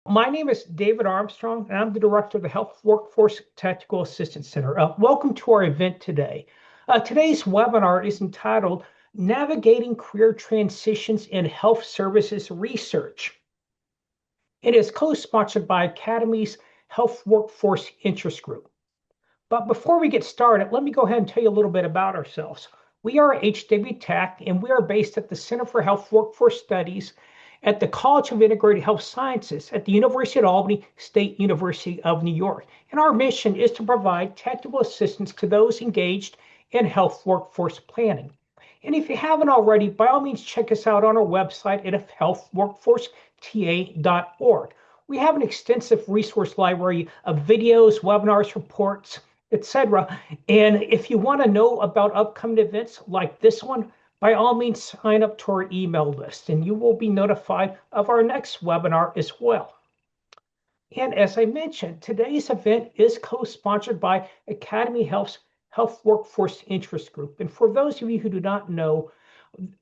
My name is David Armstrong, and I'm the director of the Health Workforce Technical Assistance Center. Welcome to our event today. Today's webinar is entitled Navigating Career Transitions in Health Services Research. It is co-sponsored by Academy's Health Workforce Interest Group. But before we get started, let me go ahead and tell you a little bit about ourselves. We are HW Tech, and we are based at the Center for Health Workforce Studies at the College of Integrated Health Sciences at the University of Albany State University of New York. And our mission is to provide technical assistance to those engaged in health workforce planning. And if you haven't already, by all means, check us out on our website at healthworkforceta.org. We have an extensive resource library of videos, webinars, reports, etc. And if you want to know about upcoming events like this one, by all means, sign up to our email list and you will be notified of our next webinar as well. And as I mentioned, today's event is co-sponsored by Academy Health's Health Workforce Interest Group. And for those of you who do not know,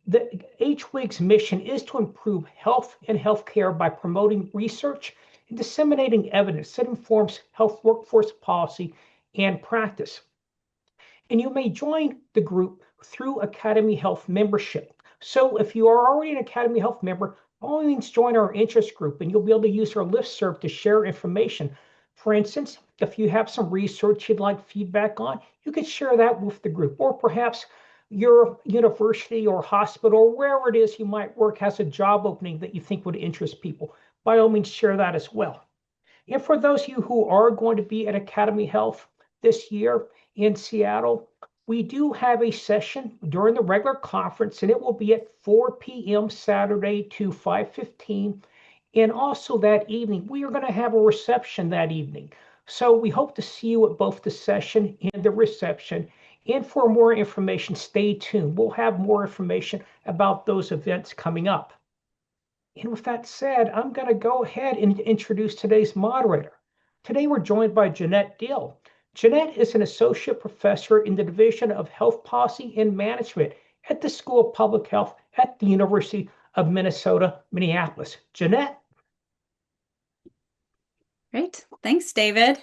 the HWIG's mission is to improve health and healthcare by promoting research and disseminating evidence that informs health workforce policy and practice. And you may join the group through Academy Health membership. So if you are already an Academy Health member, by all means join our interest group and you'll be able to use our listserv to share information. For instance, if you have some research you'd like feedback on, you could share that with the group. Or perhaps your university or hospital or wherever it is you might work has a job opening that you think would interest people. By all means, share that as well. And for those of you who are going to be at Academy Health this year in Seattle, we do have a session during the regular conference, and it will be at 4 p.m. Saturday to 5:15. And also that evening, we are going to have a reception that evening. So we hope to see you at both the session and the reception. And for more information, stay tuned. We'll have more information about those events coming up. And with that said, I'm going to go ahead and introduce today's moderator. Today, we're joined by Jeanette Dill. Jeanette is an associate professor in the Division of Health Policy and Management at the School of Public Health at the University of Minnesota, Minneapolis. Jeanette? Great. Thanks, David.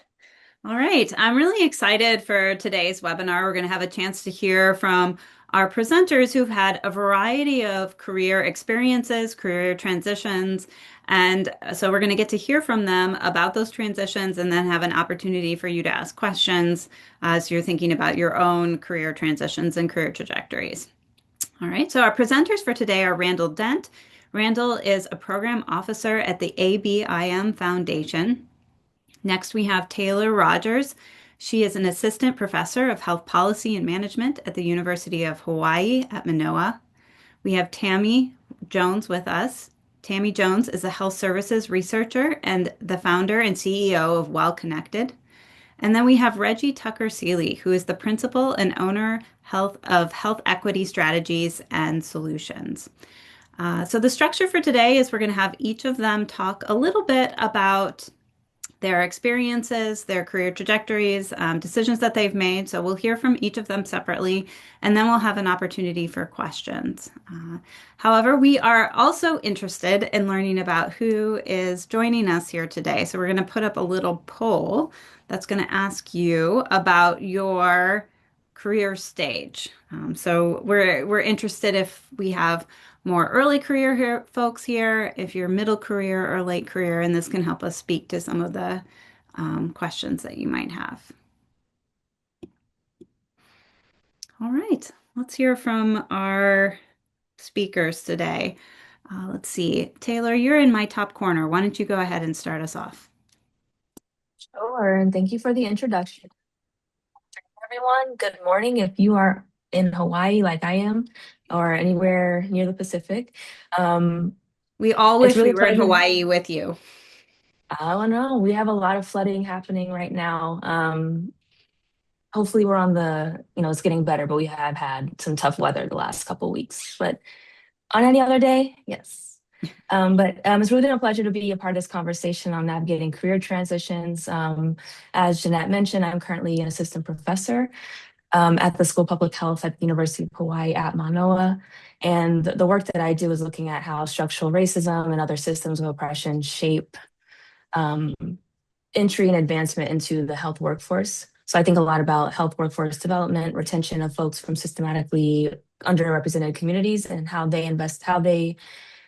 All right. I'm really excited for today's webinar. We're going to have a chance to hear from our presenters who've had a variety of career experiences, career transitions, and so we're going to get to hear from them about those transitions and then have an opportunity for you to ask questions as you're thinking about your own career transitions and career trajectories. All right, so our presenters for today are Randl Dent. Randl is a program officer at the ABIM Foundation. Next, we have Taylor Rogers. She is an assistant professor of health policy and management at the University of Hawaii at Manoa. We have Tammie Jones with us. Tammie Jones is a health services researcher and the founder and CEO of Well Connected. And then we have Reginald Tucker-Seeley, who is the principal and owner of Health Equity Strategies and Solutions. So the structure for today is we're going to have each of them talk a little bit about their experiences, their career trajectories, decisions that they've made. So we'll hear from each of them separately, and then we'll have an opportunity for questions. However, we are also interested in learning about who is joining us here today. So we're going to put up a little poll that's going to ask you about your career stage. So we're interested if we have more early career folks here, if you're middle career or late career, and this can help us speak to some of the questions that you might have. All right, let's hear from our speakers today. Let's see, Taylor, you're in my top corner. Why don't you go ahead and start us off? Sure, and thank you for the introduction. Everyone, good morning. If you are in Hawaii like I am, or anywhere near the Pacific. We all wish we were in Hawaii with you. I don't know. We have a lot of flooding happening right now. Hopefully we're on the, it's getting better, but we have had some tough weather the last couple of weeks. But on any other day, yes. But it's really been a pleasure to be a part of this conversation on navigating career transitions. As Jeanette mentioned, I'm currently an assistant professor at the School of Public Health at the University of Hawaii at Manoa. And the work that I do is looking at how structural racism and other systems of oppression shape um, entry and advancement into the health workforce. So I think a lot about health workforce development, retention of folks from systematically underrepresented communities, and how they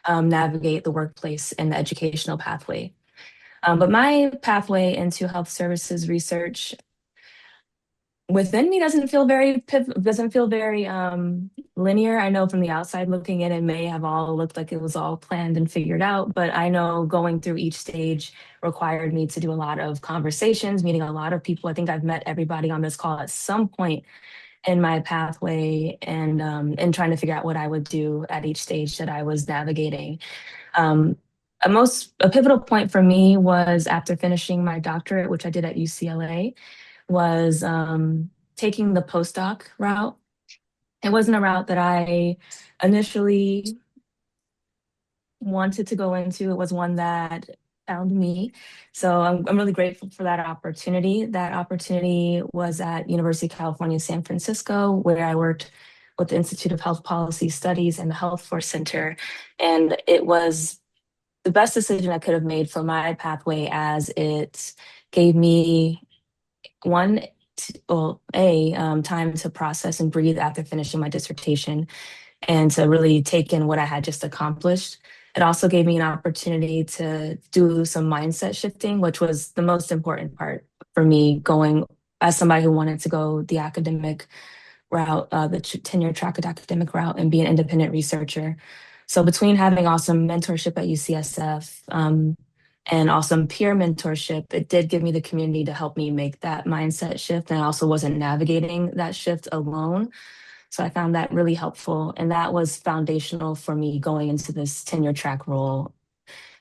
navigate the workplace and the educational pathway. But my pathway into health services research within me doesn't feel very linear. I know from the outside looking in, it may have all looked like it was all planned and figured out, but I know going through each stage required me to do a lot of conversations, meeting a lot of people. I think I've met everybody on this call at some point in my pathway, and trying to figure out what I would do at each stage that I was navigating. Um, a pivotal point for me was after finishing my doctorate, which I did at UCLA, was taking the postdoc route. It wasn't a route that I initially wanted to go into. It was one that found me. So I'm really grateful for that opportunity. That opportunity was at University of California, San Francisco, where I worked with the Institute of Health Policy Studies and the Health Force Center. And it was the best decision I could have made for my pathway, as it gave me one, time to process and breathe after finishing my dissertation and to really take in what I had just accomplished. It also gave me an opportunity to do some mindset shifting, which was the most important part for me, going as somebody who wanted to go the academic route, the tenure track academic route, and be an independent researcher. So between having awesome mentorship at UCSF, and awesome peer mentorship, it did give me the community to help me make that mindset shift. And I also wasn't navigating that shift alone. So I found that really helpful. And that was foundational for me going into this tenure track role,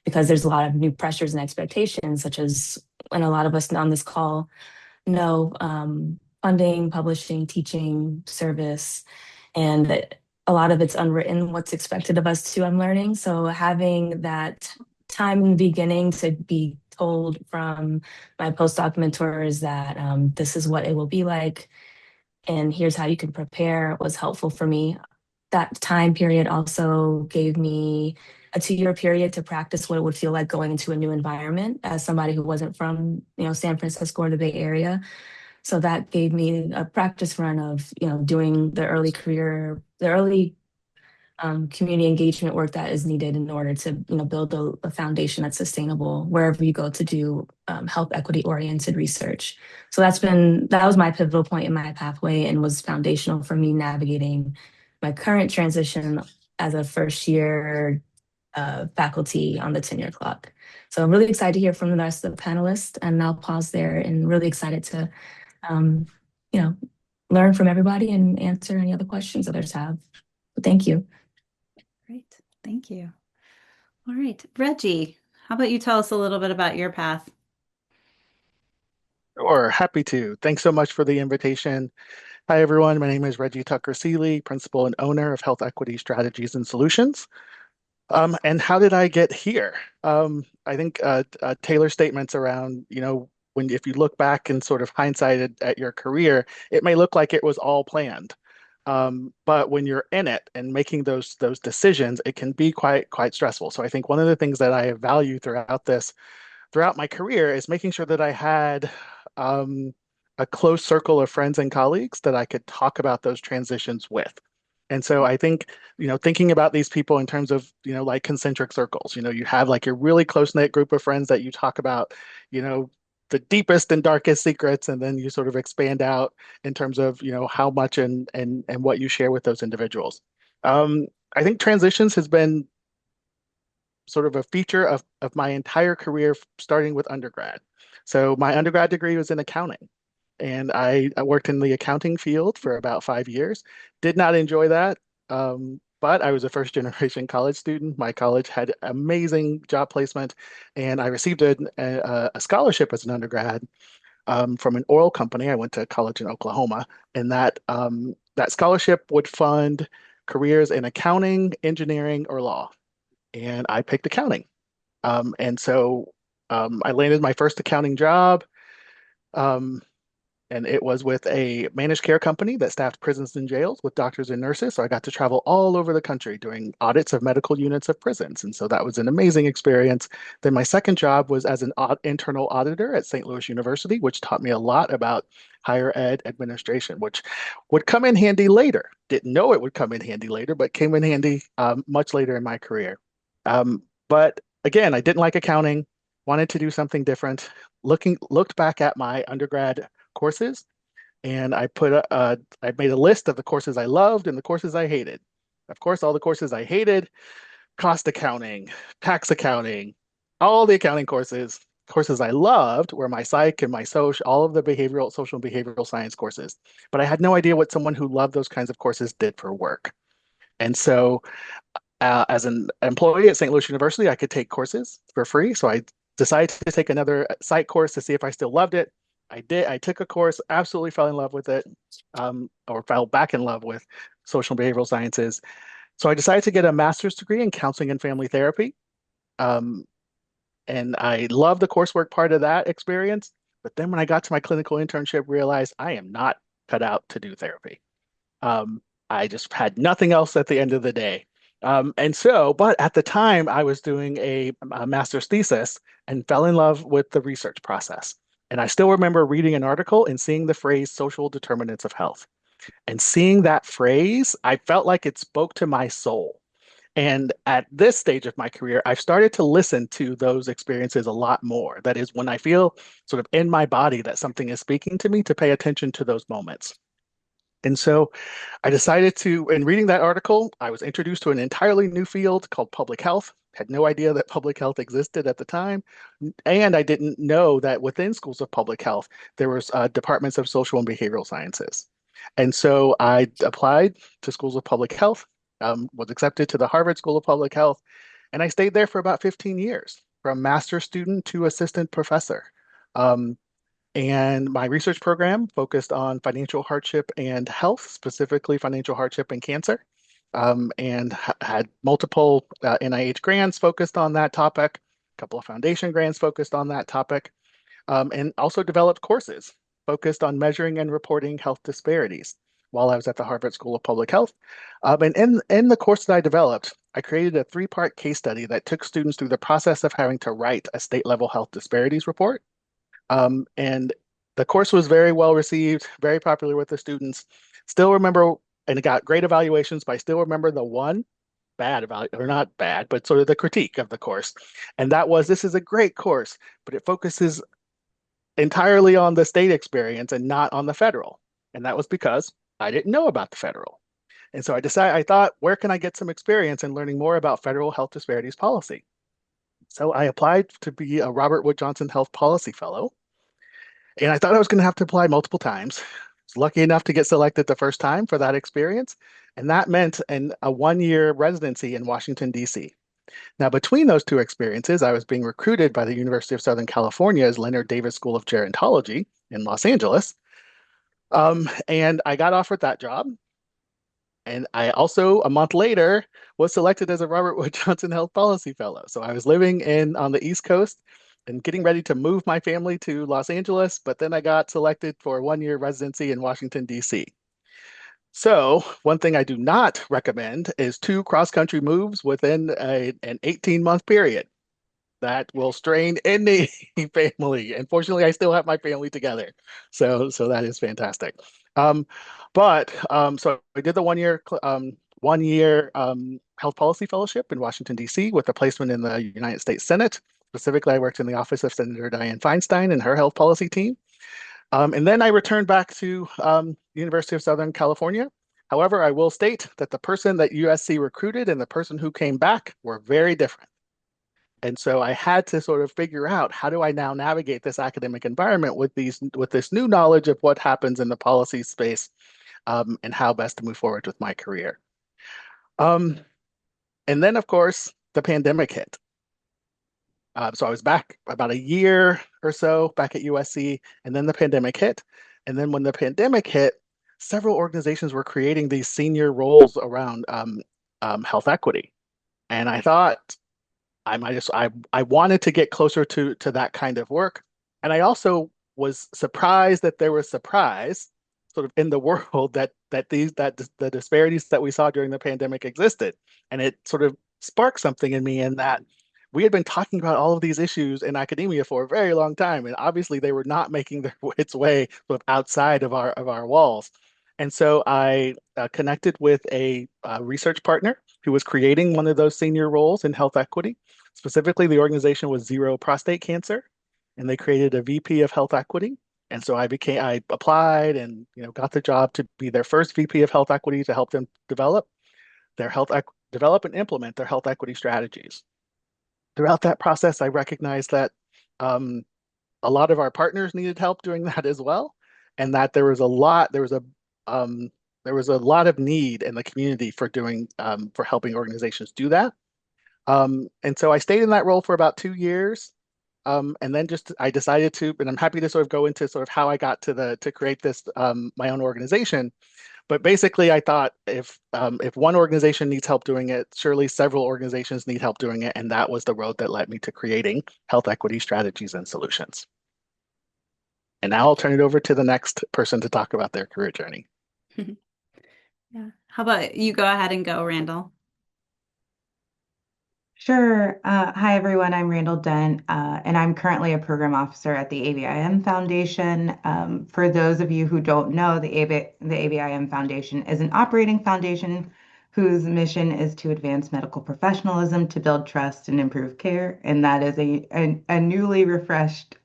because there's a lot of new pressures and expectations, such as, and a lot of us on this call know, funding, publishing, teaching, service, and a lot of it's unwritten, what's expected of us too, I'm learning. So having that time in the beginning to be told from my postdoc mentors that this is what it will be like, and here's how you can prepare, was helpful for me. That time period also gave me a 2-year period to practice what it would feel like going into a new environment as somebody who wasn't from, San Francisco or the Bay Area. So that gave me a practice run of, doing the early community engagement work that is needed in order to, build a foundation that's sustainable wherever you go to do health equity oriented research. So that was my pivotal point in my pathway, and was foundational for me navigating my current transition as a first year faculty on the tenure clock. So I'm really excited to hear from the rest of the panelists, and I'll pause there, and really excited to, um, you know, learn from everybody and answer any other questions others have. Thank you. Great. Thank you. All right. Reggie, how about you tell us a little bit about your path? Sure, happy to. Thanks so much for the invitation. Hi, everyone. My name is Reggie Tucker-Seeley, Principal and Owner of Health Equity Strategies and Solutions. And how did I get here? I think Taylor's statements around, if you look back and sort of hindsight at your career, it may look like it was all planned. But when you're in it and making those decisions, it can be quite stressful. So I think one of the things that I value throughout my career is making sure that I had a close circle of friends and colleagues that I could talk about those transitions with. And so I think, thinking about these people in terms of, like concentric circles, you have like your really close-knit group of friends that you talk about, the deepest and darkest secrets, and then you sort of expand out in terms of, how much and what you share with those individuals. I think transitions has been sort of a feature of my entire career, starting with undergrad. So my undergrad degree was in accounting, and I worked in the accounting field for about 5 years. Did not enjoy that, but I was a first generation college student. My college had amazing job placement, and I received a scholarship as an undergrad from an oil company. I went to college in Oklahoma, and that scholarship would fund careers in accounting, engineering, or law, and I picked accounting. And so I landed my first accounting job. Um, And it was with a managed care company that staffed prisons and jails with doctors and nurses. So I got to travel all over the country doing audits of medical units of prisons. And so that was an amazing experience. Then my second job was as an internal auditor at St. Louis University, which taught me a lot about higher ed administration, which would come in handy later. Didn't know it would come in handy later, but came in handy much later in my career. But again, I didn't like accounting, wanted to do something different. Looked back at my undergrad courses, and I made a list of the courses I loved and the courses I hated. Of course, all the courses I hated: cost accounting, tax accounting, all the accounting courses. Courses I loved were my psych and my social, all of the social and behavioral science courses. But I had no idea what someone who loved those kinds of courses did for work. And so, as an employee at St. Louis University, I could take courses for free. So I decided to take another psych course to see if I still loved it. I did. I took a course, absolutely fell in love with it, or fell back in love with social and behavioral sciences. So I decided to get a master's degree in counseling and family therapy. Um, and I love the coursework part of that experience. But then when I got to my clinical internship, realized I am not cut out to do therapy. Um, I just had nothing else at the end of the day. But at the time, I was doing a master's thesis and fell in love with the research process. And I still remember reading an article and seeing the phrase social determinants of health. And seeing that phrase, I felt like it spoke to my soul. And at this stage of my career, I've started to listen to those experiences a lot more. That is, when I feel sort of in my body that something is speaking to me, to pay attention to those moments. And so I decided to, in reading that article, I was introduced to an entirely new field called public health. Had no idea that public health existed at the time. And I didn't know that within schools of public health, there was departments of social and behavioral sciences. And so I applied to schools of public health, was accepted to the Harvard School of Public Health, and I stayed there for about 15 years, from master's student to assistant professor. Um, and my research program focused on financial hardship and health, specifically financial hardship and cancer, and had multiple NIH grants focused on that topic, a couple of foundation grants focused on that topic, and also developed courses focused on measuring and reporting health disparities while I was at the Harvard School of Public Health. And in the course that I developed, I created a three-part case study that took students through the process of having to write a state-level health disparities report. And the course was very well received, very popular with the students. Still remember, and it got great evaluations, but I still remember the one bad about it, or not bad, but sort of the critique of the course. And that was, this is a great course, but it focuses entirely on the state experience and not on the federal. And that was because I didn't know about the federal. And so I thought, where can I get some experience in learning more about federal health disparities policy? So I applied to be a Robert Wood Johnson Health Policy Fellow. And I thought I was going to have to apply multiple times. I was lucky enough to get selected the first time for that experience. And that meant a 1-year residency in Washington, D.C. Now, between those two experiences, I was being recruited by the University of Southern California's Leonard Davis School of Gerontology in Los Angeles. And I got offered that job. And I also, a month later, was selected as a Robert Wood Johnson Health Policy Fellow. So I was living on the East Coast and getting ready to move my family to Los Angeles, but then I got selected for a 1-year residency in Washington, D.C. So one thing I do not recommend is 2 cross-country moves within an 18-month period. That will strain any family. Unfortunately, I still have my family together. So that is fantastic. So I did the 1-year health policy fellowship in Washington, D.C. with a placement in the United States Senate. Specifically, I worked in the office of Senator Dianne Feinstein and her health policy team. And then I returned back to University of Southern California. However, I will state that the person that USC recruited and the person who came back were very different. And so I had to sort of figure out, how do I now navigate this academic environment with this new knowledge of what happens in the policy space, and how best to move forward with my career. And then, of course, the pandemic hit. So I was back about a year or so back at USC, and then the pandemic hit. And then when the pandemic hit, several organizations were creating these senior roles around health equity. And I thought, I wanted to get closer to that kind of work. And I also was surprised that there was surprise sort of in the world that the disparities that we saw during the pandemic existed. And it sort of sparked something in me in that we had been talking about all of these issues in academia for a very long time, and obviously they were not making its way sort of outside of our walls. And so I connected with a research partner who was creating one of those senior roles in health equity. Specifically, the organization was Zero Prostate Cancer, and they created a VP of health equity. And so I applied and got the job to be their first VP of health equity to help them develop and implement their health equity strategies. Throughout that process, I recognized that um, a lot of our partners needed help doing that as well, and that there was a lot of need in the community for doing for helping organizations do that. And so I stayed in that role for about 2 years. And then just I decided to, and I'm happy to sort of go into sort of how I got to create this my own organization. But basically, I thought if one organization needs help doing it, surely several organizations need help doing it, and that was the road that led me to creating health equity strategies and solutions. And now I'll turn it over to the next person to talk about their career journey. Yeah. How about you go ahead and go, Randl? Sure. Hi, everyone. I'm Randl Dent, and I'm currently a program officer at the ABIM Foundation. For those of you who don't know, the ABIM Foundation is an operating foundation whose mission is to advance medical professionalism, to build trust and improve care. And that is a newly refreshed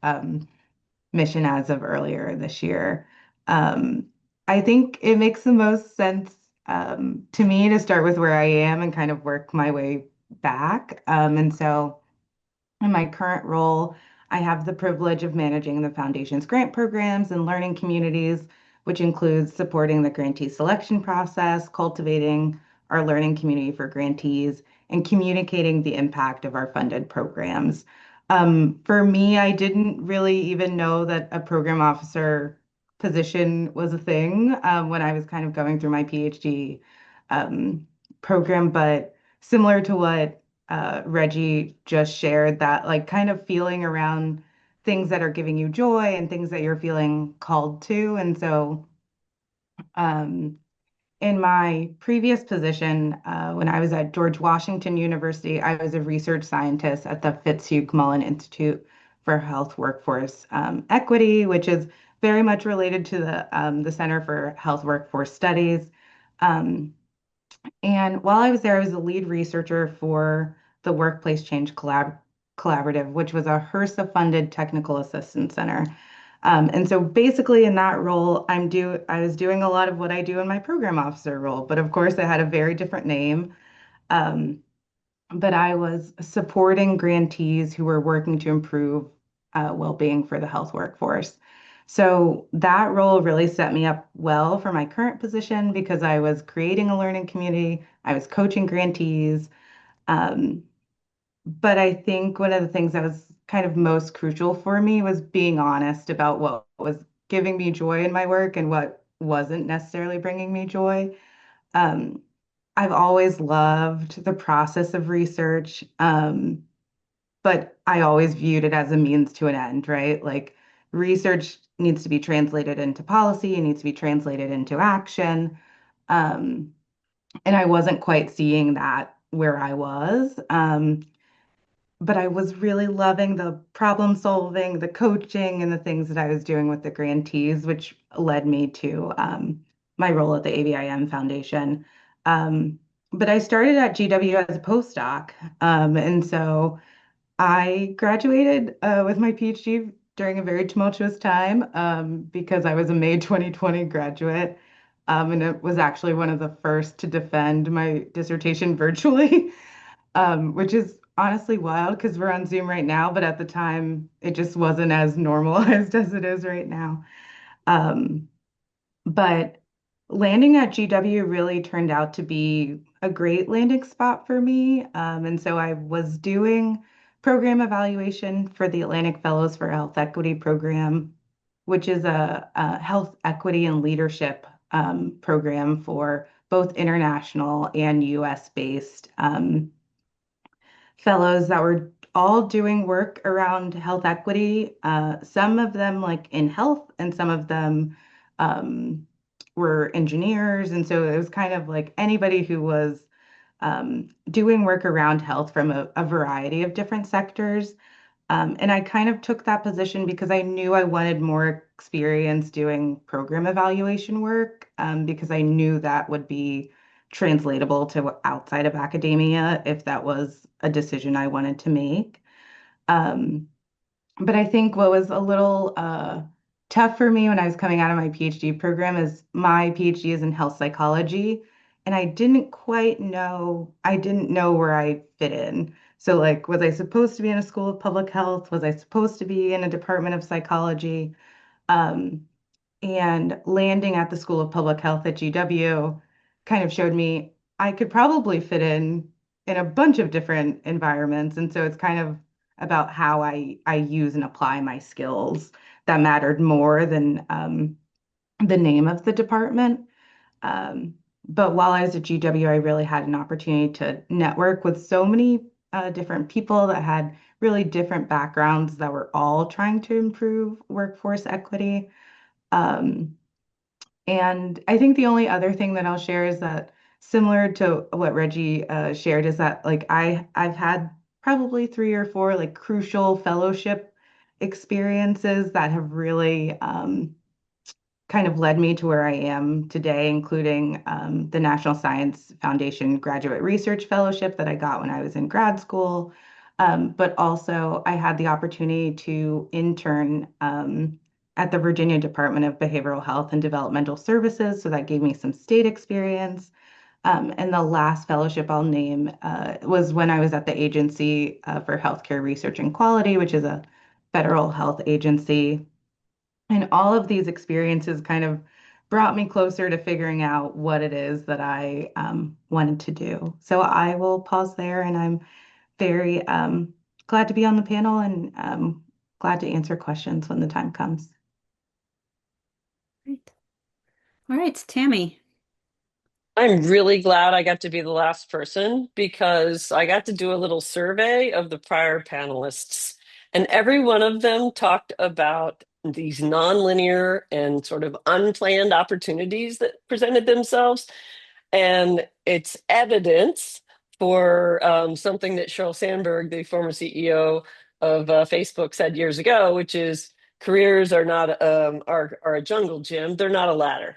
mission as of earlier this year. Um, I think it makes the most sense to me to start with where I am and kind of work my way back. And so in my current role, I have the privilege of managing the foundation's grant programs and learning communities, which includes supporting the grantee selection process, cultivating our learning community for grantees, and communicating the impact of our funded programs. For me, I didn't really even know that a program officer position was a thing when I was kind of going through my PhD program, but similar to what Reggie just shared, that like kind of feeling around things that are giving you joy and things that you're feeling called to. And so um, in my previous position, when I was at George Washington University, I was a research scientist at the Fitzhugh Mullen Institute for Health Workforce Equity, which is very much related to the Center for Health Workforce Studies. Um, and while I was there, I was the lead researcher for the Workplace Change Collaborative, which was a HRSA-funded technical assistance center. And so basically in that role, I was doing a lot of what I do in my program officer role, but of course it had a very different name. Um, but I was supporting grantees who were working to improve well-being for the health workforce. So that role really set me up well for my current position because I was creating a learning community, I was coaching grantees. Um, but I think one of the things that was kind of most crucial for me was being honest about what was giving me joy in my work and what wasn't necessarily bringing me joy. Um, I've always loved the process of research, but I always viewed it as a means to an end, right? Like research needs to be translated into policy, it needs to be translated into action. Um, and I wasn't quite seeing that where I was. But I was really loving the problem solving, the coaching, and the things that I was doing with the grantees, which led me to my role at the ABIM Foundation. Um, but I started at GW as a postdoc. And so I graduated with my PhD during a very tumultuous time because I was a May 2020 graduate. And it was actually one of the first to defend my dissertation virtually. Which is honestly wild because we're on Zoom right now, but at the time it just wasn't as normalized as it is right now. Um, but landing at GW really turned out to be a great landing spot for me. And so I was doing program evaluation for the Atlantic Fellows for Health Equity program, which is a health equity and leadership program for both international and US based fellows that were all doing work around health equity. Some of them like in health, and some of them um, were engineers. And so it was kind of like anybody who was doing work around health from a variety of different sectors. And I kind of took that position because I knew I wanted more experience doing program evaluation work, because I knew that would be translatable to outside of academia if that was a decision I wanted to make. Um, but I think what was a little tough for me when I was coming out of my PhD program is my PhD is in health psychology, and I didn't know where I fit in. So, like, was I supposed to be in a school of public health? Was I supposed to be in a department of psychology? Um, and landing at the School of Public Health at GW kind of showed me I could probably fit in a bunch of different environments. And so it's kind of about how I use and apply my skills that mattered more than the name of the department. Um, but while I was at GW, I really had an opportunity to network with so many different people that had really different backgrounds that were all trying to improve workforce equity. Um, and I think the only other thing that I'll share is that similar to what Reggie shared is that like I've had probably three or four like crucial fellowship experiences that have really kind of led me to where I am today, including the National Science Foundation Graduate Research Fellowship that I got when I was in grad school. But also, I had the opportunity to intern at the Virginia Department of Behavioral Health and Developmental Services. So that gave me some state experience. And the last fellowship I'll name was when I was at the Agency for Healthcare Research and Quality, which is a federal health agency. And all of these experiences kind of brought me closer to figuring out what it is that I wanted to do. So I will pause there, and I'm very glad to be on the panel, and glad to answer questions when the time comes. Great. All right, Tammie. I'm really glad I got to be the last person because I got to do a little survey of the prior panelists, and every one of them talked about these nonlinear and sort of unplanned opportunities that presented themselves. And it's evidence for something that Sheryl Sandberg, the former CEO of Facebook, said years ago, which is careers are not are a jungle gym. They're not a ladder.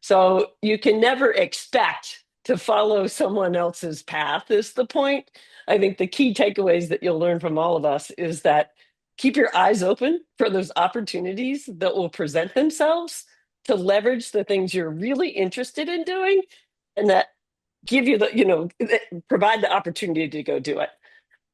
So you can never expect to follow someone else's path, is the point. I think the key takeaways that you'll learn from all of us is that keep your eyes open for those opportunities that will present themselves to leverage the things you're really interested in doing and that give you the, provide the opportunity to go do it.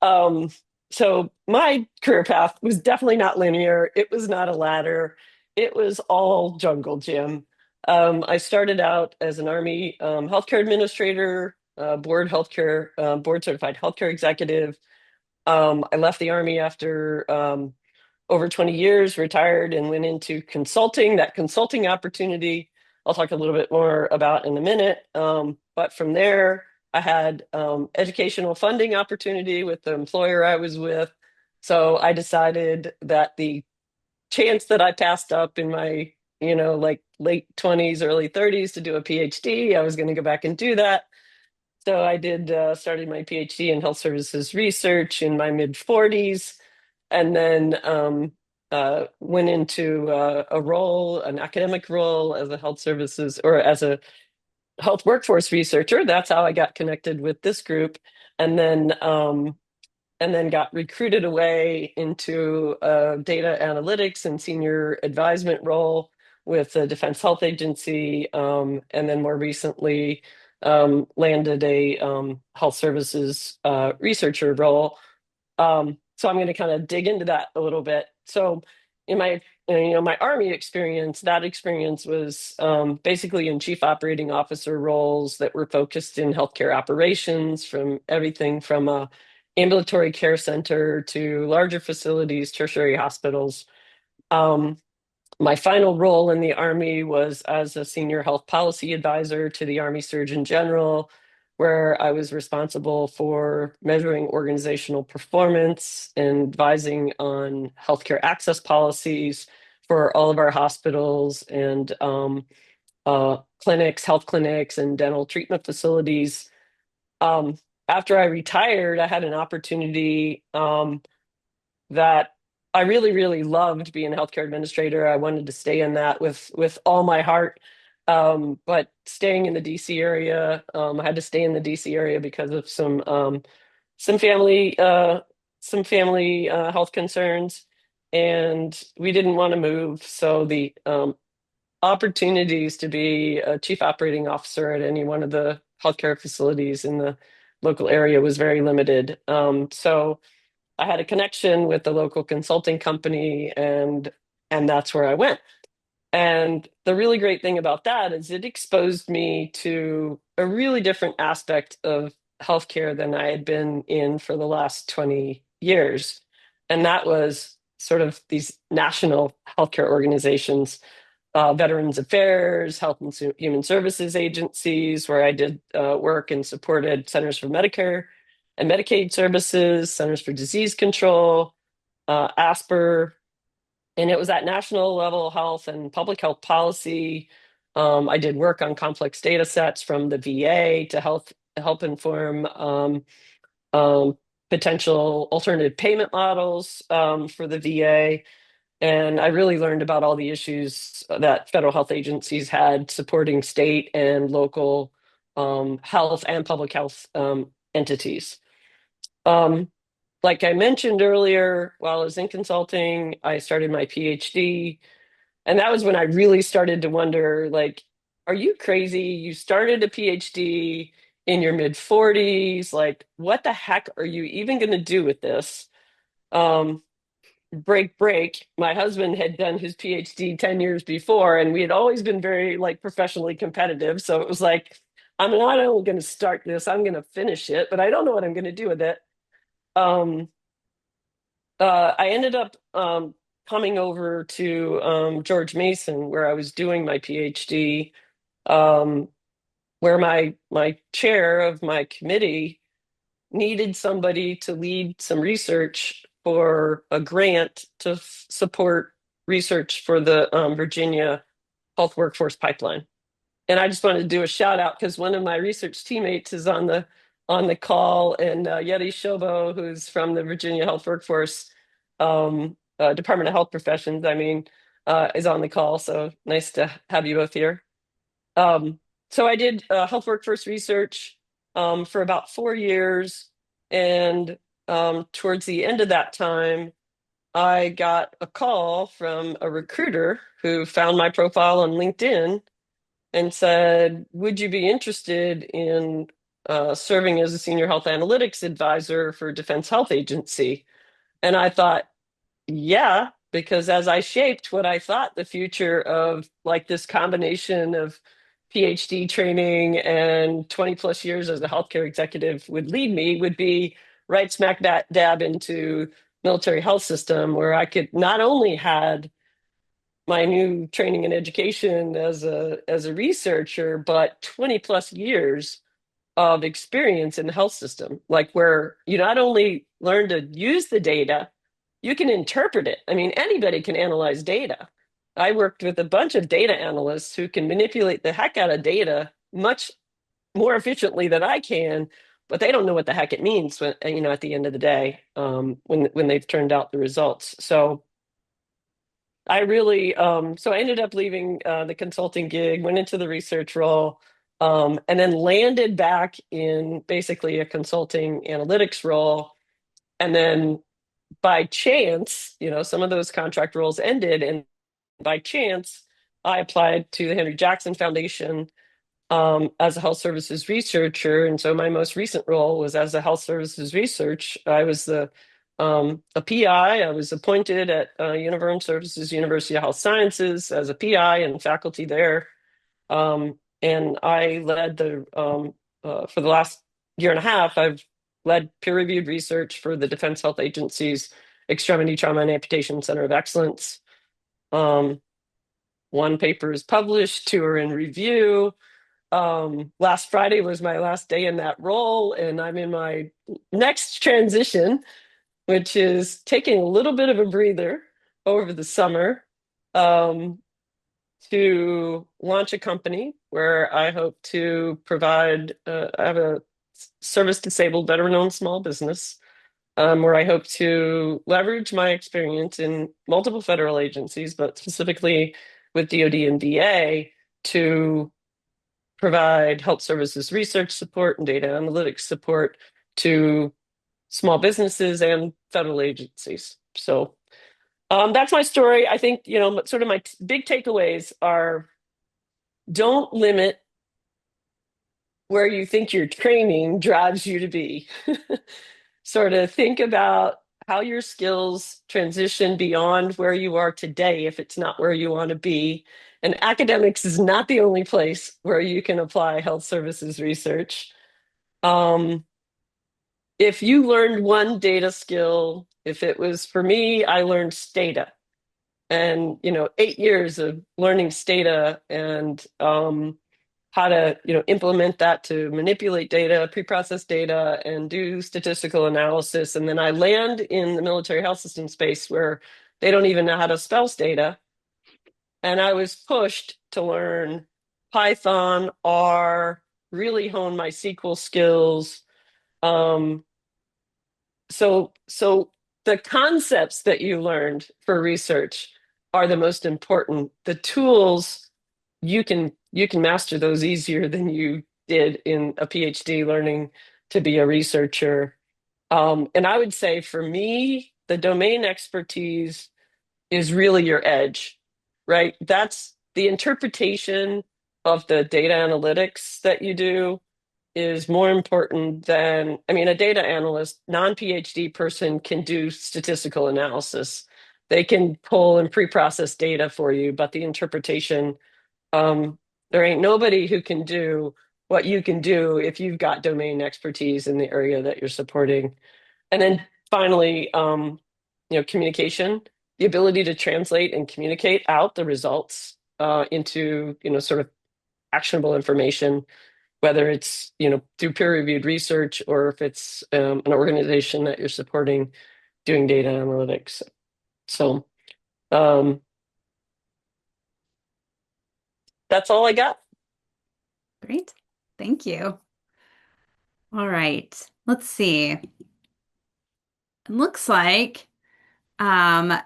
Um, so my career path was definitely not linear. It was not a ladder. It was all jungle gym. I started out as an Army healthcare administrator, board certified healthcare executive. I left the Army after over 20 years, retired, and went into consulting. That consulting opportunity, I'll talk a little bit more about in a minute. But from there, I had educational funding opportunity with the employer I was with. So I decided that the chance that I passed up in my, like late 20s, early 30s to do a PhD, I was going to go back and do that. So I did started my PhD in health services research in my mid 40s, and then went into an academic role as a health services or as a health workforce researcher. That's how I got connected with this group, and then got recruited away into data analytics and senior advisement role with the Defense Health Agency, and then more recently landed a health services researcher role. So I'm going to kind of dig into that a little bit. So in my Army experience, that experience was basically in chief operating officer roles that were focused in healthcare operations, from everything from a ambulatory care center to larger facilities, tertiary hospitals. My final role in the Army was as a senior health policy advisor to the Army Surgeon General, where I was responsible for measuring organizational performance and advising on healthcare access policies for all of our hospitals and clinics, health clinics, and dental treatment facilities. Um, After I retired, I had an opportunity that I really, really loved being a healthcare administrator. I wanted to stay in that with all my heart. But staying in the DC area, I had to stay in the DC area because of some family health concerns, and we didn't want to move. So the opportunities to be a chief operating officer at any one of the healthcare facilities in the local area was very limited. So I had a connection with the local consulting company, and that's where I went. And the really great thing about that is it exposed me to a really different aspect of healthcare than I had been in for the last 20 years. And that was sort of these national healthcare organizations, Veterans Affairs, Health and Human Services agencies, where I did work and supported Centers for Medicare and Medicaid Services, Centers for Disease Control, ASPR, and it was at national level health and public health policy. I did work on complex data sets from the VA to help inform potential alternative payment models for the VA. And I really learned about all the issues that federal health agencies had supporting state and local health and public health entities. Um, like I mentioned earlier, while I was in consulting, I started my PhD. And that was when I really started to wonder, like, are you crazy? You started a PhD in your mid 40s. Like, what the heck are you even going to do with this? Um, break. My husband had done his PhD 10 years before, and we had always been very like professionally competitive. So it was like, I'm not only going to start this, I'm going to finish it, but I don't know what I'm going to do with it. Um, I ended up coming over to George Mason, where I was doing my PhD, where my chair of my committee needed somebody to lead some research for a grant to support research for the Virginia Health Workforce Pipeline. And I just wanted to do a shout out because one of my research teammates is on the call, and Yeti Shobo, who's from the Virginia Health Workforce Department of Health Professions, is on the call. So nice to have you both here. So I did health workforce research for about 4 years, and towards the end of that time, I got a call from a recruiter who found my profile on LinkedIn and said, would you be interested in serving as a senior health analytics advisor for Defense Health Agency? And I thought, yeah, because as I shaped what I thought the future of like this combination of PhD training and 20 plus years as a healthcare executive would lead me would be right smack dab into military health system, where I could not only had my new training and education as a researcher, but 20 plus years of experience in the health system, like where you not only learn to use the data, you can interpret it. I mean, anybody can analyze data. I worked with a bunch of data analysts who can manipulate the heck out of data much more efficiently than I can, but they don't know what the heck it means when, at the end of the day, when they've turned out the results. So I really, so I ended up leaving the consulting gig, went into the research role, and then landed back in basically a consulting analytics role. And then by chance, some of those contract roles ended, and by chance, I applied to the Henry Jackson Foundation as a health services researcher. And so my most recent role was as a health services research. I was a PI. I was appointed at Universal Services University of Health Sciences as a PI and faculty there. And I led for the last year and a half, I've led peer-reviewed research for the Defense Health Agency's Extremity Trauma and Amputation Center of Excellence. One paper is published, two are in review. Last Friday was my last day in that role, and I'm in my next transition, which is taking a little bit of a breather over the summer um, to launch a company where I hope to provide, I have a service disabled veteran owned small business where I hope to leverage my experience in multiple federal agencies, but specifically with DoD and VA to provide health services research support and data analytics support to small businesses and federal agencies. So that's my story. I think, sort of my big takeaways are don't limit where you think your training drives you to be. Sort of think about how your skills transition beyond where you are today if it's not where you want to be. And academics is not the only place where you can apply health services research. If you learned one data skill, if it was for me, I learned Stata. And 8 years of learning Stata and how to implement that to manipulate data, pre-process data, and do statistical analysis. And then I land in the military health system space where they don't even know how to spell Stata. And I was pushed to learn Python, R, really hone my SQL skills. So the concepts that you learned for research are the most important. The tools you can master those easier than you did in a PhD learning to be a researcher. And I would say for me, the domain expertise is really your edge, right? That's the interpretation of the data analytics that you do is more important than, I mean, a data analyst, non-PhD person can do statistical analysis. They can pull and pre-process data for you, but the interpretation, there ain't nobody who can do what you can do if you've got domain expertise in the area that you're supporting. And then finally, communication, the ability to translate and communicate out the results into, sort of actionable information, whether it's, through peer-reviewed research or if it's an organization that you're supporting doing data analytics. So that's all I got. Great. Thank you. All right. Let's see. It looks like, well,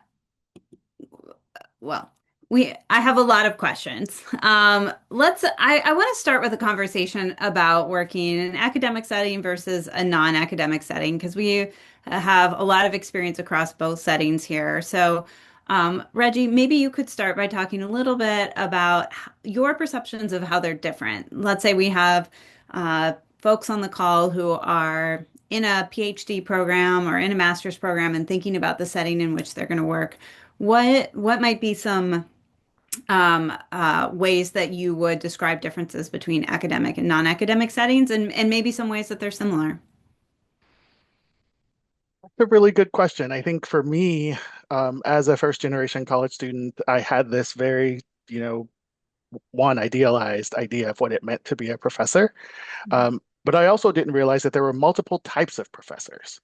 I have a lot of questions. I want to start with a conversation about working in an academic setting versus a non-academic setting because we have a lot of experience across both settings here. So, Reggie, maybe you could start by talking a little bit about your perceptions of how they're different. Let's say we have folks on the call who are in a PhD program or in a master's program and thinking about the setting in which they're going to work. What might be some ways that you would describe differences between academic and non-academic settings and maybe some ways that they're similar? That's a really good question. I think for me, as a first generation college student, I had this very, one idealized idea of what it meant to be a professor. But I also didn't realize that there were multiple types of professors.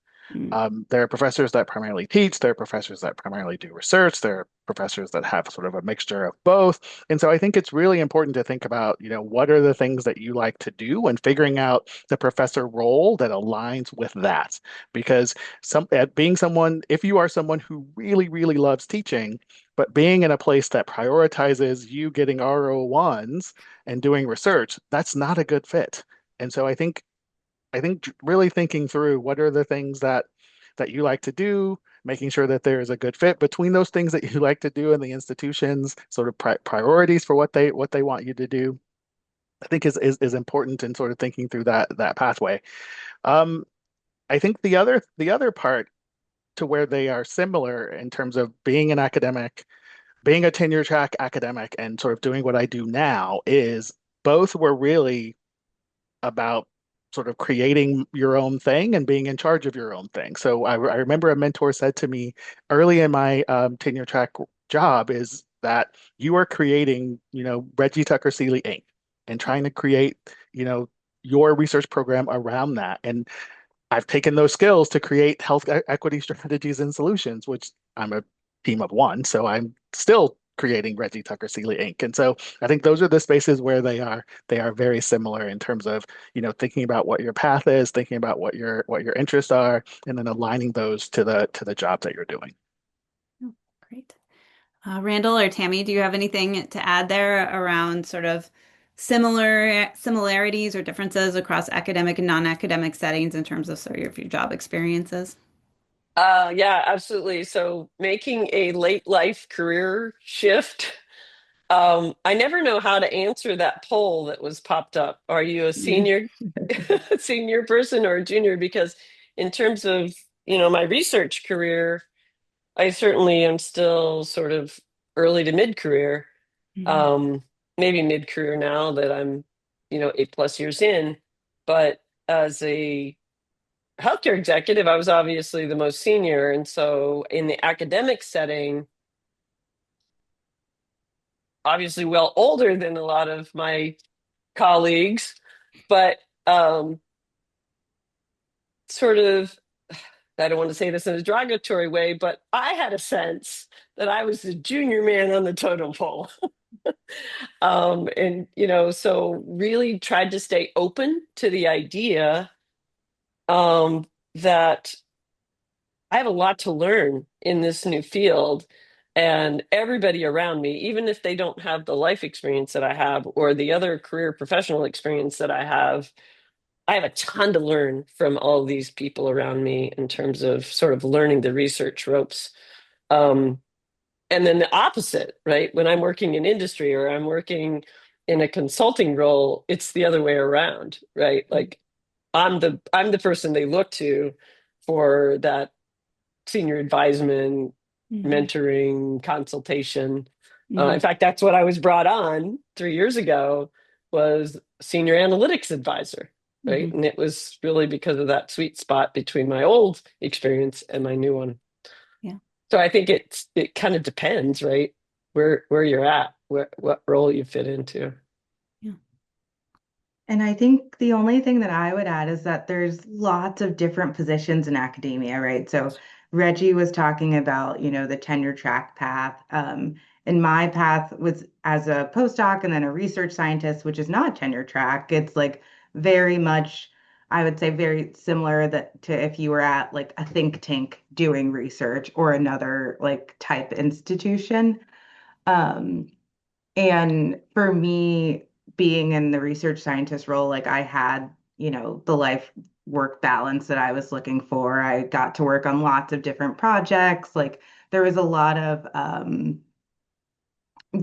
There are professors that primarily teach, there are professors that primarily do research, there are professors that have sort of a mixture of both. And so I think it's really important to think about, what are the things that you like to do and figuring out the professor role that aligns with that. Because if you are someone who really, really loves teaching, but being in a place that prioritizes you getting RO1s and doing research, that's not a good fit. And so I think really thinking through what are the things that you like to do, making sure that there is a good fit between those things that you like to do and the institutions, sort of priorities for what they want you to do, I think is important in sort of thinking through that pathway. I think the other part to where they are similar in terms of being an academic, being a tenure track academic, and sort of doing what I do now is both were really about sort of creating your own thing and being in charge of your own thing. So I remember a mentor said to me early in my tenure track job is that you are creating, Reggie Tucker-Seeley Inc. and trying to create, you know, your research program around that. And I've taken those skills to create health equity strategies and solutions, which I'm a team of one, so I'm still creating Reggie Tucker-Seeley Inc. And so I think those are the spaces where they are very similar in terms of, thinking about what your path is, thinking about what your interests are, and then aligning those to the jobs that you're doing. Oh, great. Randall or Tammie, do you have anything to add there around sort of similarities or differences across academic and non-academic settings in terms of sort of your job experiences? Yeah, absolutely. So making a late life career shift, I never know how to answer that poll that was popped up. Are you a senior senior person or a junior? Because in terms of, my research career, I certainly am still sort of early to mid career, Mhm. um, maybe mid career now that I'm, 8+ years in. But as a healthcare executive, I was obviously the most senior. And so in the academic setting, obviously well older than a lot of my colleagues, but um, sort of, I don't want to say this in a derogatory way, but I had a sense that I was the junior man on the totem pole. And, so really tried to stay open to the idea that I have a lot to learn in this new field. And everybody around me, even if they don't have the life experience that I have or the other career professional experience that I have a ton to learn from all these people around me in terms of sort of learning the research ropes. Um, and then the opposite, right? When I'm working in industry or I'm working in a consulting role, it's the other way around, right? Like I'm the person they look to for that senior advisement, Mhm. mentoring, consultation. In Mhm. fact, that's what I was brought on 3 years ago was senior analytics advisor, right? Mhm. And it was really because of that sweet spot between my old experience and my new one. Yeah. So I think it kind of depends, right? Where you're at, what role you fit into. Yeah. And I think the only thing that I would add is that there's lots of different positions in academia, right? So Reggie was talking about, the tenure track path. And my path was as a postdoc and then a research scientist, which is not tenure track. It's like very much, I would say, very similar that to if you were at like a think tank doing research or another like type institution. Um, and for me, being in the research scientist role, like I had, the life work balance that I was looking for. I got to work on lots of different projects. Like there was a lot of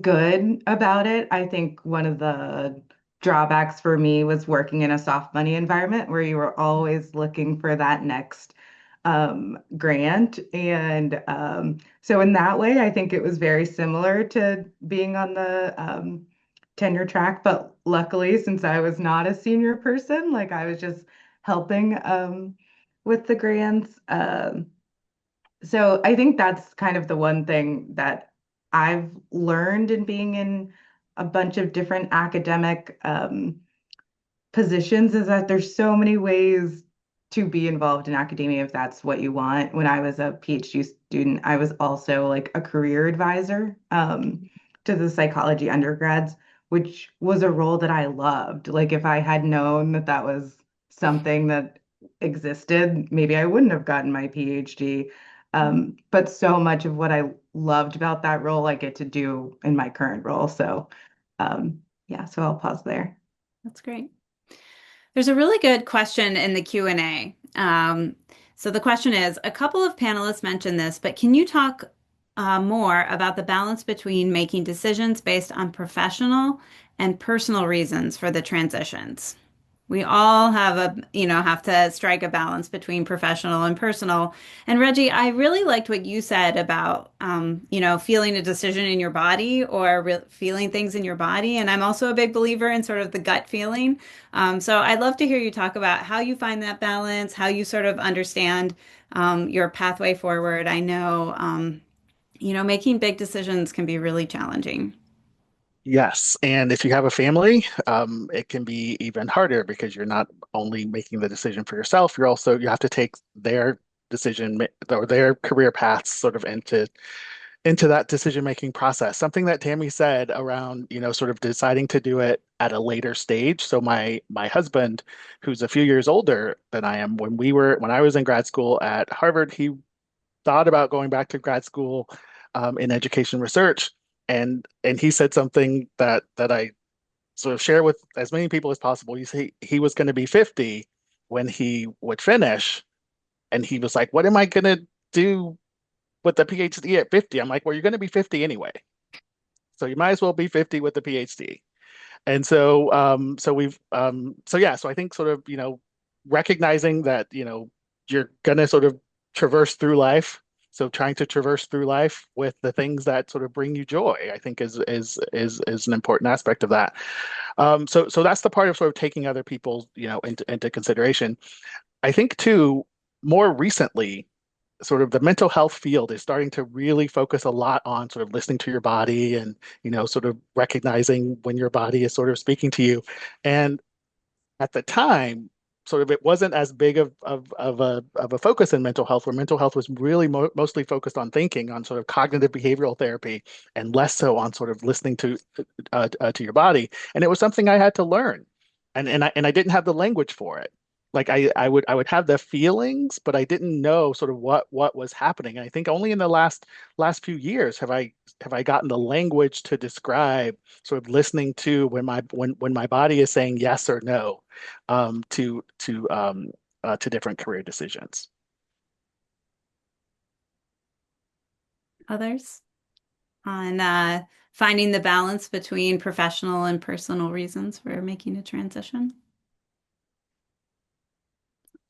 good about it. I think one of the drawbacks for me was working in a soft money environment where you were always looking for that next grant. And so in that way, I think it was very similar to being on the tenure track. But luckily, since I was not a senior person, like I was just helping with the grants. So I think that's kind of the one thing that I've learned in being in a bunch of different academic positions is that there's so many ways to be involved in academia if that's what you want. When I was a PhD student, I was also like a career advisor to the psychology undergrads, which was a role that I loved. Like if I had known that that was something that existed, maybe I wouldn't have gotten my PhD. But so much of what I loved about that role, I get to do in my current role. So yeah, so I'll pause there. That's great. There's a really good question in the Q&A. So the question is, a couple of panelists mentioned this, but can you talk more about the balance between making decisions based on professional and personal reasons for the transitions? We all have to strike a balance between professional and personal. And Reggie, I really liked what you said about, feeling a decision in your body or re feeling things in your body. And I'm also a big believer in sort of the gut feeling. So I'd love to hear you talk about how you find that balance, how you sort of understand your pathway forward. I know, making big decisions can be really challenging. Yes, and if you have a family, it can be even harder because you're not only making the decision for yourself, you have to take their or their career paths sort of into that decision making process. Something that Tammie said around, sort of deciding to do it at a later stage. So my husband, who's a few years older than I am, when I was in grad school at Harvard, he thought about going back to grad school in education research, and he said something that I sort of share with as many people as possible. He was going to be 50 when he would finish, and he was like, "What am I going to do with the PhD at 50?" I'm like, "Well, you're going to be 50 anyway, so you might as well be 50 with the PhD." And so I think sort of, recognizing that, you're gonna sort of traverse through life. So trying to traverse through life with the things that sort of bring you joy, I think is an important aspect of that. So that's the part of sort of taking other people, into consideration. I think too, more recently, sort of the mental health field is starting to really focus a lot on sort of listening to your body and, sort of recognizing when your body is sort of speaking to you. And at the time, sort of it wasn't as big of a focus in mental health, where mental health was really mostly focused on thinking, on sort of cognitive behavioral therapy, and less so on sort of listening to your body. And it was something I had to learn, and I didn't have the language for it. Like I would have the feelings, but I didn't know sort of what was happening. And I think only in the last few years have I gotten the language to describe sort of listening to when my body is saying yes or no, to different career decisions. Others on finding the balance between professional and personal reasons for making a transition?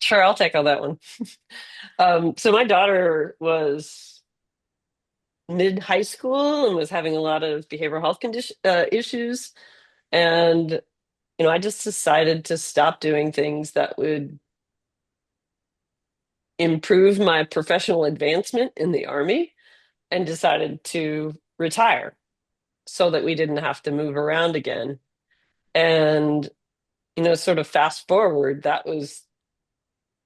Sure, I'll take on that one. So my daughter was mid high school and was having a lot of behavioral health issues, and I just decided to stop doing things that would improve my professional advancement in the Army, and decided to retire so that we didn't have to move around again. And sort of fast forward, that was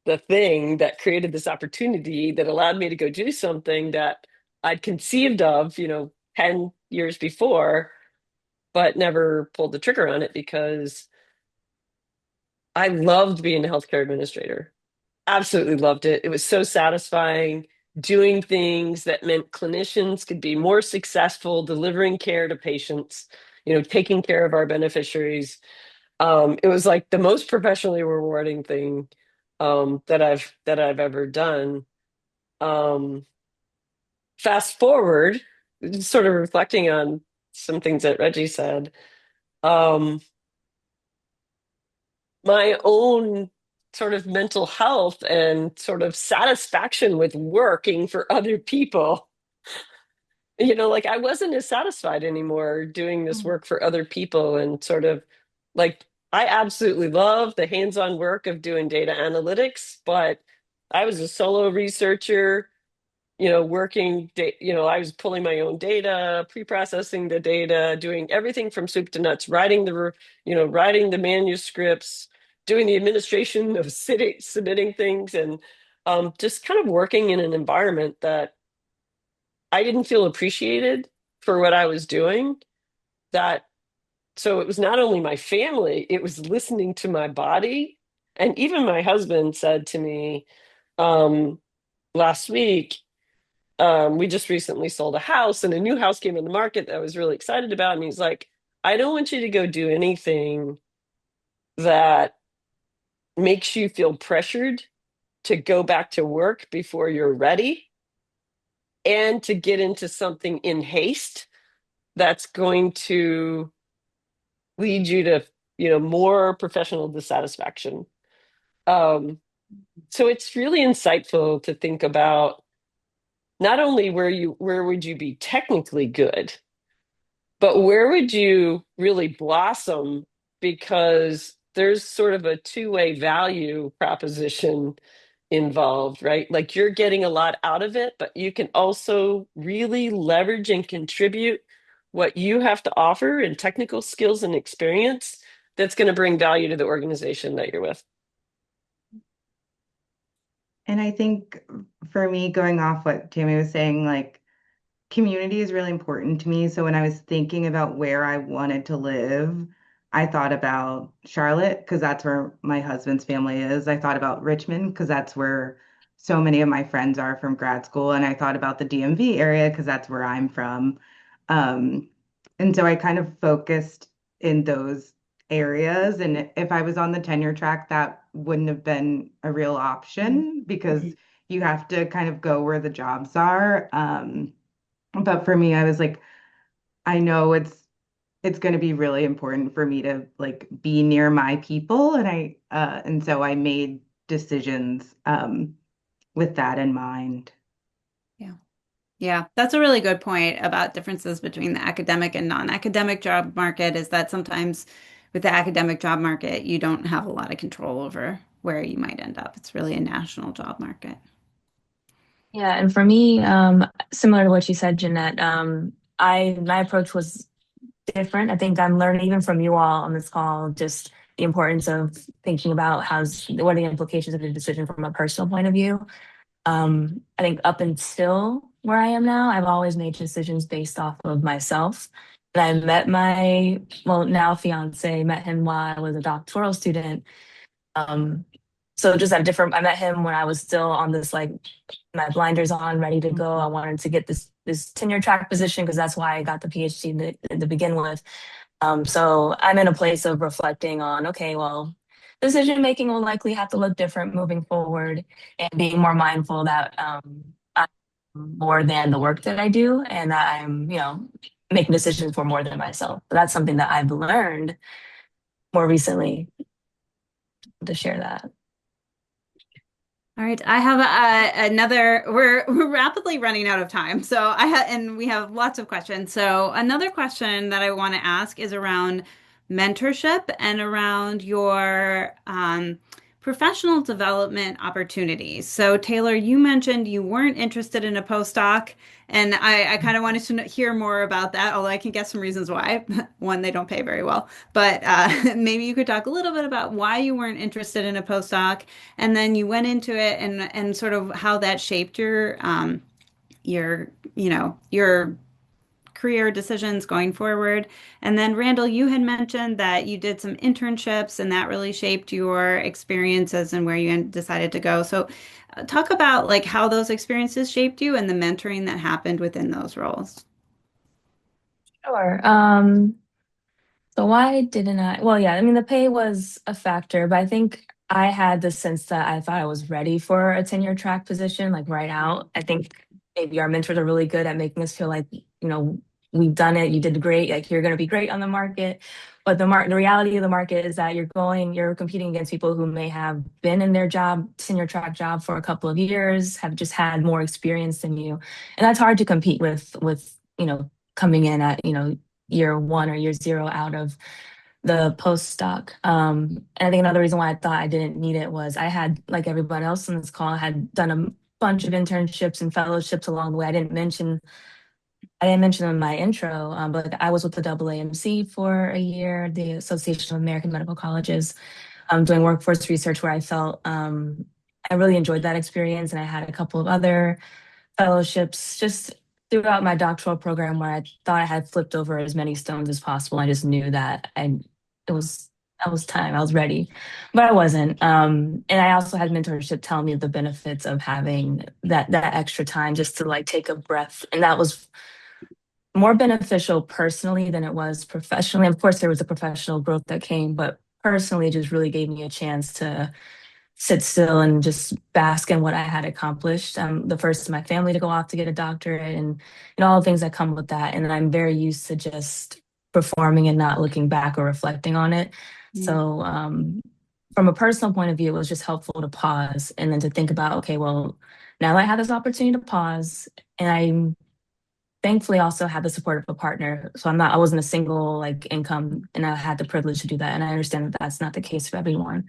the thing that created this opportunity that allowed me to go do something that I'd conceived of, 10 years before, but never pulled the trigger on it because I loved being a healthcare administrator. Absolutely loved it. It was so satisfying doing things that meant clinicians could be more successful delivering care to patients, taking care of our beneficiaries. It was like the most professionally rewarding thing that I've ever done. Um, Fast forward, just sort of reflecting on some things that Reggie said. Um, my own sort of mental health and sort of satisfaction with working for other people, like I wasn't as satisfied anymore doing this work for other people, and sort of like I absolutely love the hands-on work of doing data analytics, but I was a solo researcher, I was pulling my own data, pre-processing the data, doing everything from soup to nuts, writing the manuscripts, doing the administration of submitting things, and just kind of working in an environment that I didn't feel appreciated for what I was doing. That So it was not only my family, it was listening to my body. And even my husband said to me um, last week, we just recently sold a house and a new house came in the market that I was really excited about. And he's like, I don't want you to go do anything that makes you feel pressured to go back to work before you're ready and to get into something in haste that's going to lead you to, more professional dissatisfaction. Um, so it's really insightful to think about not only where would you be technically good, but where would you really blossom? Because there's sort of a two-way value proposition involved, right? Like you're getting a lot out of it, but you can also really leverage and contribute what you have to offer in technical skills and experience that's going to bring value to the organization that you're with. And I think for me, going off what Tammie was saying, like community is really important to me. So when I was thinking about where I wanted to live, I thought about Charlotte because that's where my husband's family is. I thought about Richmond because that's where so many of my friends are from grad school. And I thought about the DMV area because that's where I'm from. Um, and so I kind of focused in those areas. And if I was on the tenure track, that wouldn't have been a real option because you have to kind of go where the jobs are. But for me, I was like, I know it's going to be really important for me to like be near my people, and so I made decisions with that in mind. Yeah. Yeah, that's a really good point about differences between the academic and non-academic job market is that sometimes with the academic job market, you don't have a lot of control over where you might end up. It's really a national job market. Yeah, and for me, similar to what you said, Jeanette, my approach was different. I think I'm learning even from you all on this call, just the importance of thinking about what are the implications of the decision from a personal point of view. I think up until where I am now, I've always made decisions based off of myself. And I met my, well, now fiance, met him while I was a doctoral student. Um, so just at a different, I met him when I was still on this like my blinders on, ready to go. I wanted to get this tenure track position because that's why I got the PhD to begin with. So I'm in a place of reflecting on, okay, well, decision making will likely have to look different moving forward, and being more mindful that I'm more than the work that I do, and that I'm, making decisions for more than myself. So that's something that I've learned more recently to share that. All right, I have another. We're rapidly running out of time, so and we have lots of questions. So another question that I want to ask is around mentorship and around your professional development opportunities. So Taylor, you mentioned you weren't interested in a postdoc, and I kind of wanted to hear more about that. Although I can guess some reasons why. One, they don't pay very well, but maybe you could talk a little bit about why you weren't interested in a postdoc and then you went into it and sort of how that shaped your career decisions going forward. And then Randl, you had mentioned that you did some internships and that really shaped your experiences and where you decided to go. So talk about like how those experiences shaped you and the mentoring that happened within those roles. Sure. So why didn't I? Well, yeah, I mean, the pay was a factor, but I think I had the sense that I thought I was ready for a tenure track position, like right out. I think maybe our mentors are really good at making us feel like, we've done it, you did great, like you're going to be great on the market. But the reality of the market is that you're competing against people who may have been in their tenure track job for a couple of years, have just had more experience than you. And that's hard to compete with, coming in at, year one or year zero out of the postdoc. And I think another reason why I thought I didn't need it was I had, like everyone else on this call, had done a bunch of internships and fellowships along the way. I didn't mention them in my intro, but I was with the AAMC for a year, the Association of American Medical Colleges, doing workforce research where I felt I really enjoyed that experience. And I had a couple of other fellowships just throughout my doctoral program where I thought I had flipped over as many stones as possible. I just knew that it was time. I was ready, but I wasn't. And I also had mentorship tell me the benefits of having that extra time just to like take a breath. And that was more beneficial personally than it was professionally. Of course, there was a professional growth that came, but personally, it just really gave me a chance to sit still and just bask in what I had accomplished. I'm the first in my family to go off to get a doctorate and all the things that come with that. And I'm very used to just performing and not looking back or reflecting on it. So from a personal point of view, it was just helpful to pause and then to think about, okay, well, now that I have this opportunity to pause, and I thankfully also had the support of a partner. So I wasn't a single like income, and I had the privilege to do that. And I understand that that's not the case for everyone.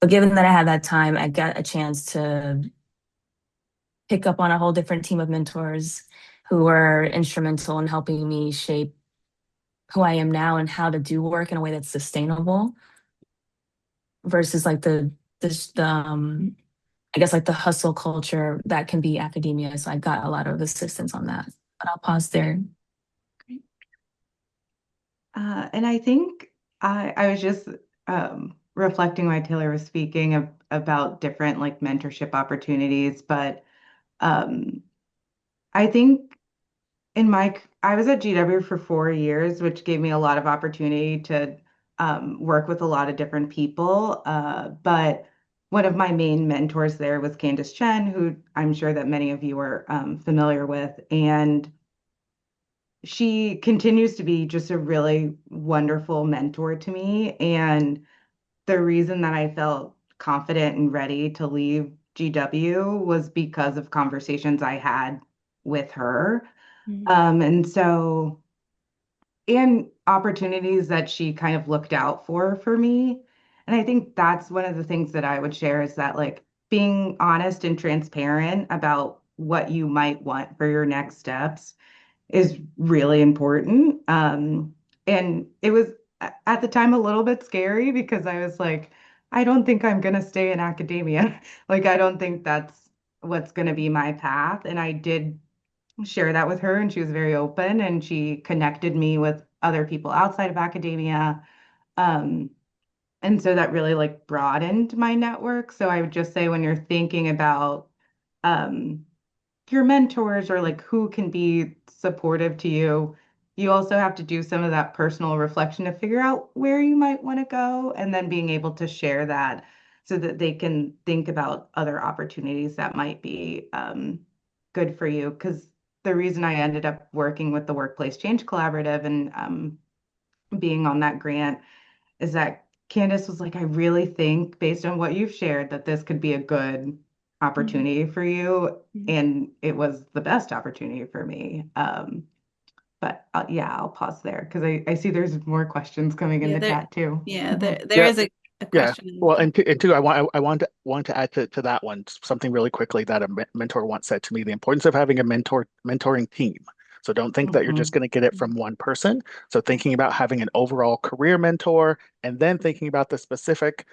But given that I had that time, I got a chance to pick up on a whole different team of mentors who were instrumental in helping me shape who I am now and how to do work in a way that's sustainable versus like the I guess like the hustle culture that can be academia. So I got a lot of assistance on that. But I'll pause there. And I think I was just reflecting while Taylor was speaking about different like mentorship opportunities, but um, I think I was at GW for 4 years, which gave me a lot of opportunity to work with a lot of different people. But one of my main mentors there was Candace Chen, who I'm sure that many of you are familiar with. And she continues to be just a really wonderful mentor to me. And the reason that I felt confident and ready to leave GW was because of conversations I had with her. And so, and opportunities that she kind of looked out for me. And I think that's one of the things that I would share is that like being honest and transparent about what you might want for your next steps is really important. And it was at the time a little bit scary because I was like, I don't think I'm going to stay in academia. Like, I don't think that's what's going to be my path. And I did share that with her, and she was very open and she connected me with other people outside of academia. Um, and so that really like broadened my network. So I would just say when you're thinking about um, your mentors or like who can be supportive to you, you also have to do some of that personal reflection to figure out where you might want to go and then being able to share that so that they can think about other opportunities that might be good for you. Because the reason I ended up working with the Workplace Change Collaborative and being on that grant is that Candace was like, I really think based on what you've shared that this could be a good opportunity for you. And it was the best opportunity for me. But yeah, I'll pause there because I see there's more questions coming in Yeah, the chat too. there Yeah, is a yeah. question in the Well, chat. and two, I want to add to that one something really quickly that a mentor once said to me: the importance of having a mentoring team. So don't think that you're just Mhm. going to get it from one person. So thinking about having an overall career mentor, and then thinking about the specific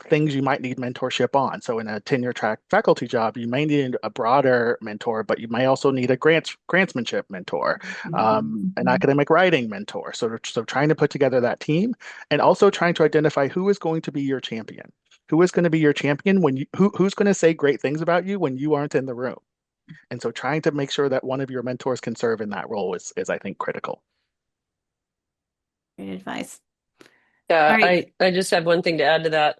things you might need mentorship on. So in a tenure track faculty job, you may need a broader mentor, but you may also need a grantsmanship mentor, an Mhm. academic writing mentor. So trying to put together that team and also trying to identify who is going to be your champion. Who is going to be your champion when who's going to say great things about you when you aren't in the room? And so trying to make sure that one of your mentors can serve in that role is I think critical. Great advice. All Yeah, right. I just have one thing to add to that.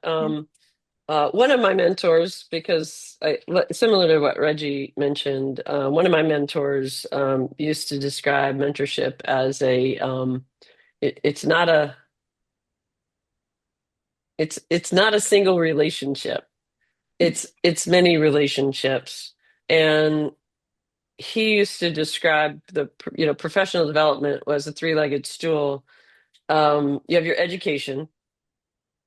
One of my mentors, because similar to what Reggie mentioned, one of my mentors used to describe mentorship as it's not a it's not a single relationship. It's many relationships, and he used to describe the professional development was a three-legged stool. You have your education,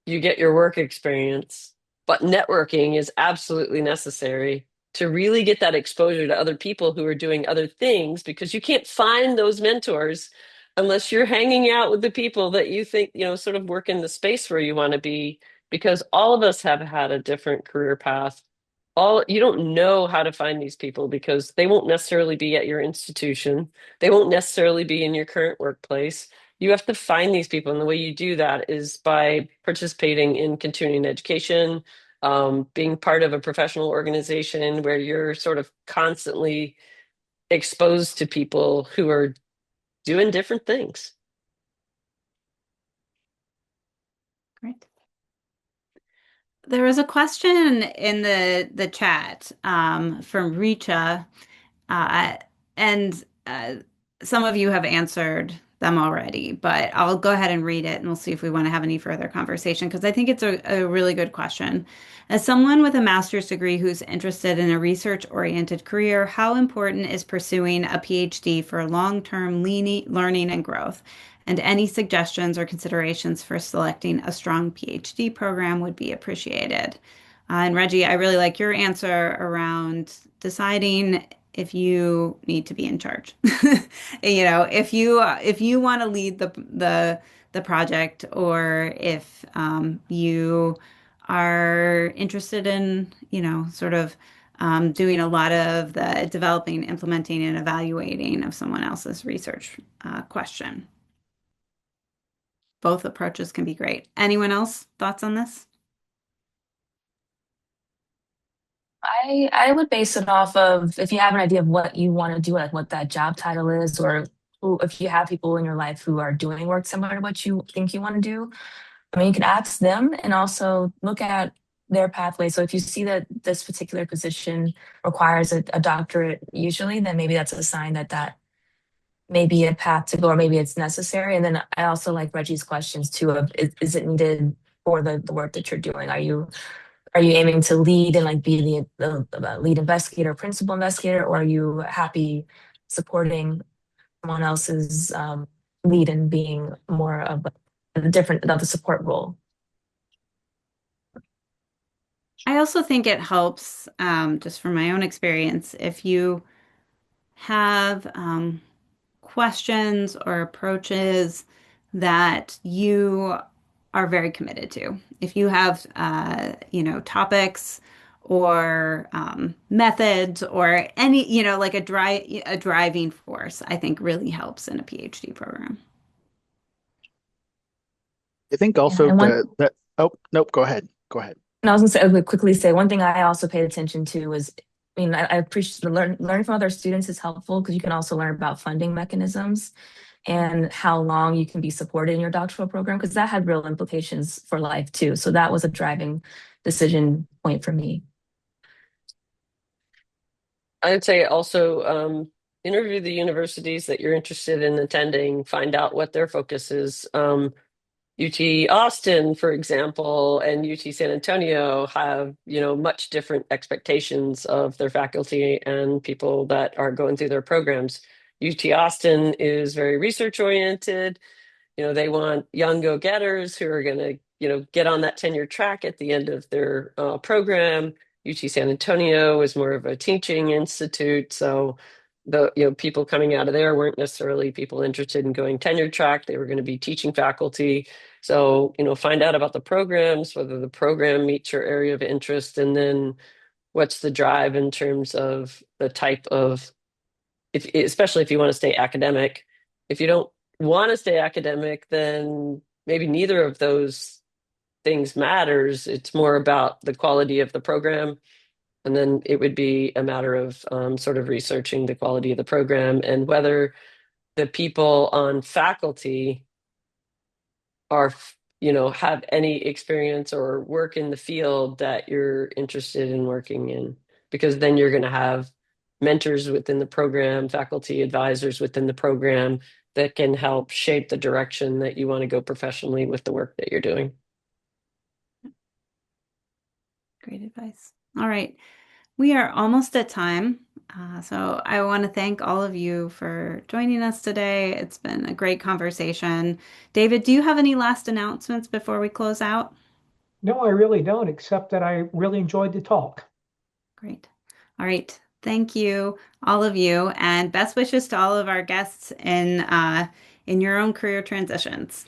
you get your work experience, but networking is absolutely necessary to really get that exposure to other people who are doing other things because you can't find those mentors unless you're hanging out with the people that you think, sort of work in the space where you want to be because all of us have had a different career path. All you don't know how to find these people because they won't necessarily be at your institution. They won't necessarily be in your current workplace. You have to find these people, and the way you do that is by participating in continuing education, being part of a professional organization where you're sort of constantly exposed to people who are doing different things. Great. There was a question in the chat from Richa, uh, and some of you have answered them already, but I'll go ahead and read it and we'll see if we want to have any further conversation because I think it's a really good question. As someone with a master's degree who's interested in a research-oriented career, how important is pursuing a PhD for long-term learning and growth? And any suggestions or considerations for selecting a strong PhD program would be appreciated. And Reggie, I really like your answer around deciding if you need to be in charge. You know, if you want to lead the project, or if you are interested in, you know, sort of doing a lot of the developing, implementing, and evaluating of someone else's research question. Both approaches can be great. Anyone else thoughts on this? I would base it off of if you have an idea of what you want to do, like what that job title is, or if you have people in your life who are doing work similar to what you think you want to do. I mean, you can ask them and also look at their pathway. So if you see that this particular position requires a doctorate, usually, then maybe that's a sign that that may be a path to go, or maybe it's necessary. And then I also like Reggie's questions too of is it needed for the work that you're doing? Are you aiming to lead and like be the lead investigator, principal investigator, or are you happy supporting someone else's lead and being more of a different of the support role? I also think it helps, just from my own experience, if you have questions or approaches that you are very committed to. If you have, you know, topics or methods or any, you know, like a driving force, I think really helps in a PhD program. I think Yeah, also and one that oh nope, go ahead. Go ahead. and I was gonna say, I would quickly say one thing I also paid attention to was, I mean, I appreciate learning from other students is helpful because you can also learn about funding mechanisms and how long you can be supported in your doctoral program because that had real implications for life too. So that was a driving decision point for me. I'd say also interview the universities that you're interested in attending, find out what their focus is. UT Austin, for example, and UT San Antonio have, you know, much different expectations of their faculty and people that are going through their programs. UT Austin is very research oriented. You know, they want young go-getters who are going to, you know, get on that tenure track at the end of their program. UT San Antonio is more of a teaching institute, so the, you know, people coming out of there weren't necessarily people interested in going tenure track. They were going to be teaching faculty. So, you know, find out about the programs, whether the program meets your area of interest, and then what's the drive in terms of the type of, if especially if you want to stay academic. If you don't want to stay academic, then maybe neither of those things matters. It's more about the quality of the program. And then it would be a matter of sort of researching the quality of the program and whether the people on faculty are, you know, have any experience or work in the field that you're interested in working in, because then you're going to have mentors within the program, faculty advisors within the program that can help shape the direction that you want to go professionally with the work that you're doing. Great advice. All right. We are almost at time. So I want to thank all of you for joining us today. It's been a great conversation. David, do you have any last announcements before we close out? No, I really don't, except that I really enjoyed the talk. Great. All right. Thank you, all of you, and best wishes to all of our guests in your own career transitions.